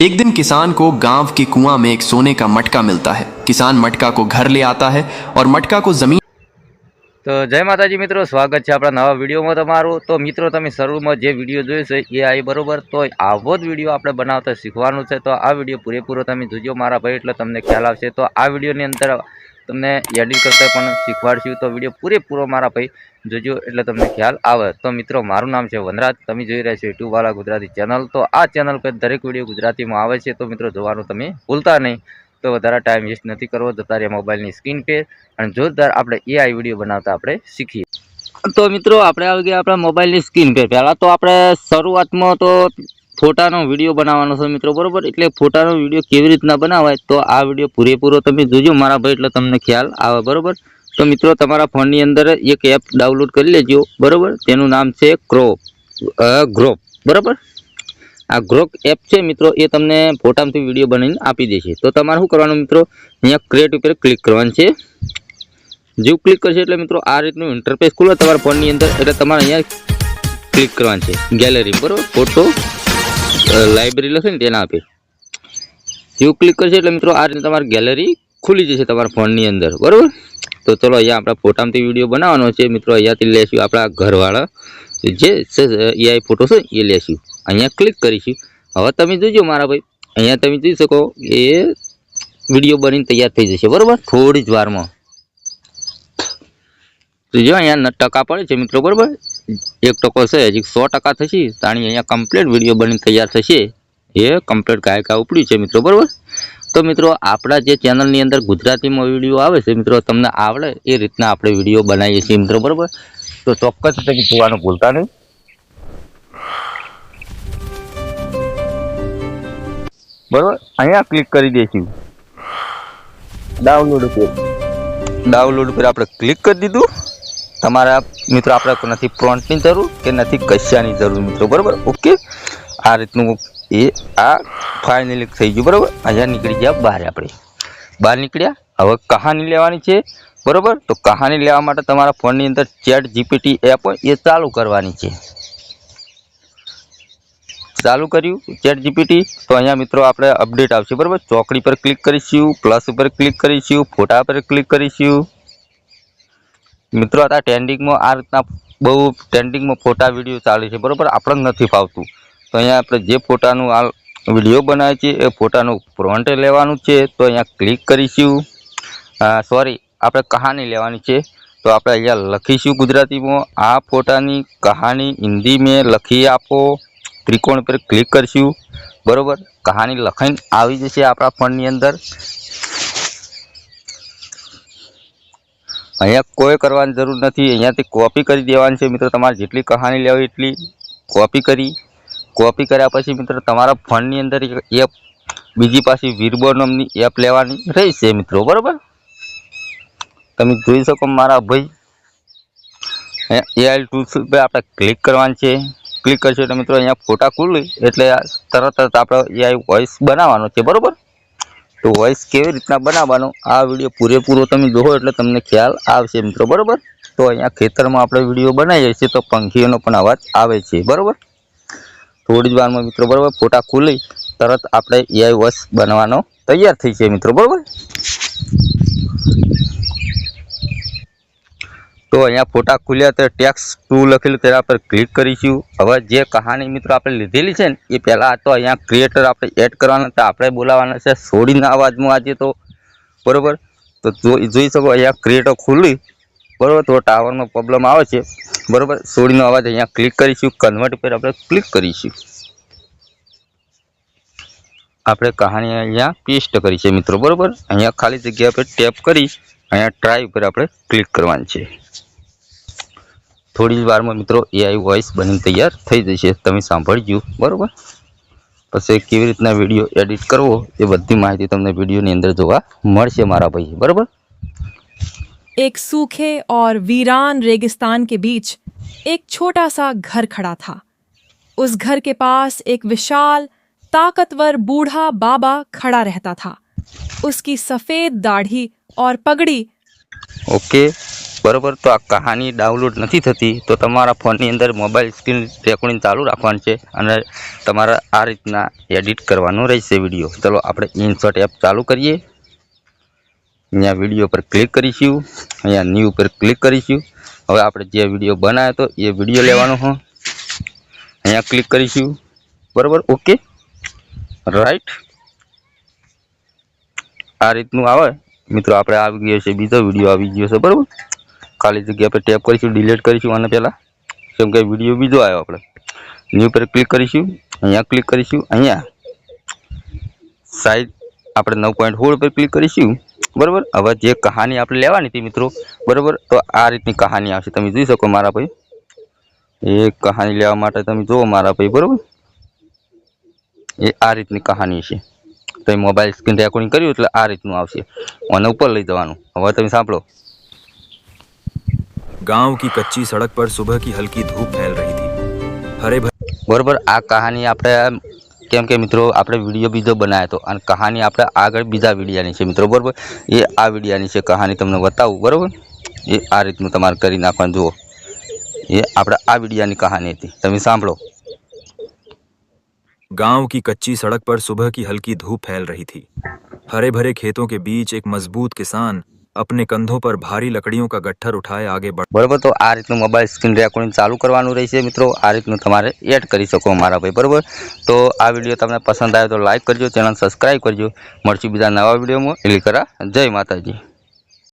एक दिन किसान को गांव के कुआं में एक सोने का मटका मिलता है। किसान मटका को घर ले आता है और मटका को जमीन। तो जय माताजी मित्रों, स्वागत है अपना नवा वीडियो में तमारू। तो मित्रों तमे शुरू में जो वीडियो जोयो छे ए आई बरोबर, तो आवो ज वीडियो आपणे बनावता शीखवानुं छे। तो आ वीडियो पूरेपूरो तमे जोजो मारा भाई, એટલે તમને ખ્યાલ આવશે। तो आ वीडियो ની અંદર તમને एडिट करता पण शीखवाडशुं, तो वीडियो पूरेपूरो मारा भाई जोजो એટલે તમને ખ્યાલ આવે। तो मित्रों मारू नाम छे वनराज, તમે જોઈ રહ્યા છો યુટ્યુબ વાળા ગુજરાતી ચેનલ। तो आ चेनल पर दरेक वीडियो गुजराती में आवे छे, तो मित्रों जोवानुं તમે ભૂલતા नहीं। तो વધારે टाइम वेस्ट नहीं करवो, जता रह्या मोबाइल की स्क्रीन पे और जोरदार आपणे एआई वीडियो बनावता आपणे शीखीए। तो मित्रों आपणे આવી ગયા આપણા મોબાઈલની સ્ક્રીન पे। પહેલા તો આપણે શરૂઆતમાં તો ફોટાનો વિડીયો બનાવવાનો છે મિત્રો, બરોબર। એટલે ફોટાનો વિડીયો કેવી રીતના બનાવાય, તો આ વિડીયો પૂરેપૂરો તમે જોજો મારા ભાઈ, એટલે તમને ખ્યાલ આવે, બરોબર। તો મિત્રો તમારા ફોનની અંદર એક એપ ડાઉનલોડ કરી લેજો, બરોબર। તેનું નામ છે ગ્રોપ, બરોબર। आ ग्रोक एप है मित्रों, ये तमने फोटा में वीडियो बनाने आपी देशे। तो तमारे शुं करवानुं मित्रों, अहींया क्रिएट पर क्लिक करवानुं छे। जो क्लिक करशे एटले मित्रों आ रीतनुं इंटरफेस खुले तमारा फोननी अंदर। एटले तमारे अहींया क्लिक करवानुं छे गैलरी, बरोबर। फोटो लाइब्रेरी लखे ने तेना आपे जो क्लिक करशे एटले मित्रों आ रीते तमारी गैलरी खुली जशे तमारा फोननी अंदर, बरोबर। तो चलो अहींया आपणा फोटा में विडियो बनावવાનો छे मित्रों। अहींयाथी लेशुं आपणा घरवाळा जे एआई फोटो छे ए लेशुं। अहींया क्लिक करीशुं। हवे तमे जोजो मारा भाई, अहींया तमे जोई शको ए विडियो बनीने तैयार थई जशे, बरोबर। थोड़ी ज वारमां तो जो अहींया टका पड़े छे मित्रों, बरोबर। 1% छे, हजी 100% थशे ताणी अहींया कम्प्लीट विडियो बनीने तैयार थशे। ए कम्प्लीट गायका उपड्युं छे मित्रों, बरोबर। तो मित्रों आपणा जे चेनलनी अंदर गुजरातीमां विडियो आवे छे मित्रों, तमने आवडे ए रीतना आपणे विडियो बनावीए छीए मित्रों, बरोबर। तो ચોક્કસ તમે જોવાનું ભૂલતા નહીં, बरोबर। अहींया क्लिक करी देशुं डाउनलोड पर आपणे क्लिक कर दीधुं। तमारा मित्रों आपणे नथी प्रोम्प्टनी जरूर के नथी कशानी जरूर मित्रों, बरोबर। ओके आ रीतनुं ए आ फाइनली थई गयुं, बरोबर। अहींया निकળી ગયા બહાર, આપણે બહાર નીકળ્યા। હવે કહાની લેવાની છે, बरोबर। तो कहानी लेवा माटे तमारा फोननी अंदर चैट जीपीटी एप ये चालू करवानी छे। चालू कर्युं चैट जीपीटी। तो अहींया मित्रों आपणे अपडेट आवशे, बरोबर। चौकड़ी पर क्लिक करीशुं, प्लस पर क्लिक करीशुं, फोटा पर क्लिक करीशुं। मित्रों आता ट्रेंडिंग में आ रीतना बहु ट्रेंडिंग में फोटा विडियो चाले छे, बरोबर। आपणे नथी फावतुं, तो अहींया आपणे जे फोटानुं आ विडियो बनावे छे ए फोटानुं प्रिंट लेवानुं छे। तो अहींया क्लिक करीशुं। सॉरी आपणे कहानी लेवानी छे। तो आपणे अहींया लखीशुं गुजराती में आ फोटानी कहानी हिंदी में लखी आपो। त्रिकोण पर क्लिक करशुं, बरोबर। कहानी लखाईने आवी जशे आपणा फोननी अंदर। अहींया कोई करवानी जरूर नथी, अहींयाथी कॉपी करी देवानी छे मित्रों। तमारे जेटली कहानी लेवी एटली कॉपी कर्या पछी मित्रों तमारा फोननी अंदर एक एप बीजी पाછી वीरबो नामनी एप लेवानी रहेशे मित्रों, बरोबर। तमे जोई शको मारा भाई, एआई टूल्स पर आपणे क्लिक करवानुं छे। क्लिक करशो एटले मित्रों अहींया फोटा खुले एटले तरत ज आपणे एआई वॉइस बनाववानो छे, बरोबर। तो वॉइस केवी रीतना बनाववानो आ विडियो पूरेपूरो तमे जोहो एटले तमने ख्याल आवशे मित्रों, बरोबर। तो अहींया खेतरमां आपणे विडियो बनावीए छीए तो पंखीओनो पण अवाज आवे छे, बरोबर। थोड़ी ज वारमां मित्रों, बरोबर, फोटा खुले तरत आपणे एआई वॉइस बनवानो तैयार थई जशे मित्रों, बरोबर। तो अहींया फोटा खुल्या तो टेक्स्ट टू लखेलुं तेना पर क्लिक करीशुं। हवे जे कहानी मित्रों आपणे लीधेली छे ने ए पहेला तो अहींया क्रिएटर आपणे एड करवाना छे, आपणे बोलाववाना छे सोडीना अवाजमां आजे तो, बरोबर। तो जोई शको अहींया क्रिएटर खुली, बरोबर। तो टावर में प्रॉब्लम आवे छे, बरोबर। सोडीनो अवाज अहींया क्लिक करीशुं, कन्वर्ट पर आपणे क्लिक करीशुं। आपणे कहानी अहींया पेस्ट करी छे मित्रों, बरोबर। अहींया खाली जग्या पर टेप करी अहींया ट्राई पर आपणे क्लिक करवानी छे। थोड़ी वार में मित्रों एआई वॉइस बनी तैयार थई जशे, तमे सांभळजो, बरोबर। पछी केवी रीतना विडियो एडिट करवो ए बधी माहिती तमने विडियोनी अंदर जोवा मळशे मारा भाई, बरोबर। एक सूखे और वीरान रेगिस्तान के बीच एक छोटा सा घर खड़ा था। उस घर के पास एक विशाल ताकतवर बूढ़ा बाबा खड़ा रहता था। उसकी सफेद दाढ़ी और पगड़ी। ओके બરાબર. તો આ કહાની ડાઉનલોડ નથી થતી તો તમારા ફોનની અંદર મોબાઈલ સ્ક્રીન રેકોર્ડિંગ ચાલુ રાખવાનું છે અને તમારે આ રીતના એડિટ કરવાનો રહેશે વિડીયો. ચલો આપણે ઇનશોટ એપ ચાલુ કરીએ. અહીંયા વિડીયો પર ક્લિક કરીશું, અહીંયા ન્યૂ પર ક્લિક કરીશું. હવે આપણે જે વિડીયો બનાવ્યો હતો એ વિડીયો લેવાનો હોય, અહીંયા ક્લિક કરીશું. બરાબર, ઓકે, રાઈટ. આ રીતનું આવે મિત્રો. આપણે આવી ગયો છે બીજો વિડીયો આવી ગયો છે. બરાબર, ખાલી જગ્યા પર ટેપ કરીશું, ડિલીટ કરીશું આને પહેલાં, કેમ કે વિડીયો બીજો આવ્યો. આપણે ન્યૂ પર ક્લિક કરીશું, અહીંયા ક્લિક કરીશું, અહીંયા સાઈડ આપણે 9.16 પર ક્લિક કરીશું. બરાબર, હવે જે કહાની આપણે લેવાની હતી મિત્રો, બરાબર, તો આ રીતની કહાની આવશે. તમે જોઈ શકો મારા ભાઈ, એ કહાની લેવા માટે તમે જુઓ મારા ભાઈ. બરાબર, એ આ રીતની કહાની છે. તમે મોબાઈલ સ્ક્રીન રેકોર્ડિંગ કર્યું એટલે આ રીતનું આવશે. અને ઉપર લઈ જવાનું. હવે તમે સાંભળો. गांव की कच्ची सड़क पर सुबह की हल्की धूप फैल रही थी. हरे भरे. बराबर, आ कहानी આપણે કેમ કે મિત્રો આપણે વિડીયો બીજો બનાવ્યો હતો અને કહાની આપણે આગળ બીજા વિડીયાની છે મિત્રો. બરાબર, એ આ વિડીયાની છે કહાની, તમને બતાવું. બરાબર, એ આ રીતનું તમારે કરી નાખવાનું. જુઓ, એ આપણે આ વિડીયાની કહાની હતી. તમે સાંભળો. गांव की कच्ची सड़क पर सुबह की हल्की धूप फैल रही थी. हरे भरे खेतों के बीच एक मजबूत किसान अपने कंधों पर भारी लकड़ियों का गट्ठर उठाए आगे बढ़. बराबर, तो आ રીતનું મોબાઈલ સ્ક્રીન રેકોર્ડિંગ ચાલુ કરવાનું રહેશે મિત્રો. આ રીતનું તમારે એડ કરી શકો મારા ભાઈ. બરાબર, તો આ વિડીયો તમને પસંદ આવ્યો તો લાઈક કરજો, ચેનલ સબસ્ક્રાઈબ કરજો. મળશું બીજા નવા વિડીયોમાં. એલી કરા, જય માતાજી.